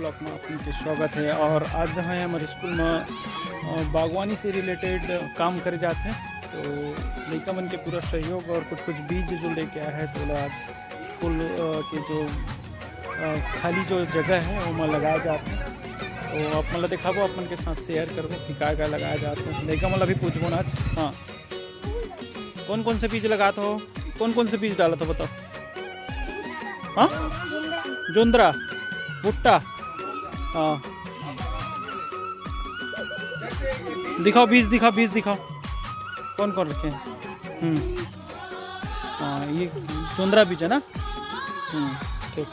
Blog में आपके स्वागत है। और आज जो है हमारे स्कूल में बागवानी से रिलेटेड काम करे जाते हैं, तो लड़का मन के पूरा सहयोग और कुछ कुछ बीज जो लेके आया है, तो आज स्कूल के जो खाली जो जगह है वो में लगाया जाते हैं। तो आप मतलब दिखाबो, अपन के साथ शेयर करबो कि क्या लगाया जाते हैं। लड़का मतलब भी पूछबो ना आज। हाँ, कौन कौन से बीज लगाते हो, कौन कौन से बीज डाला था बताओ। हाँ, जोंद्रा, भुट्टा। हाँ, दिखाओ बीज, दिखाओ बीज दिखाओ, कौन कौन रखे हैं। हाँ, ये जोंद्रा बीज है ना। ठीक।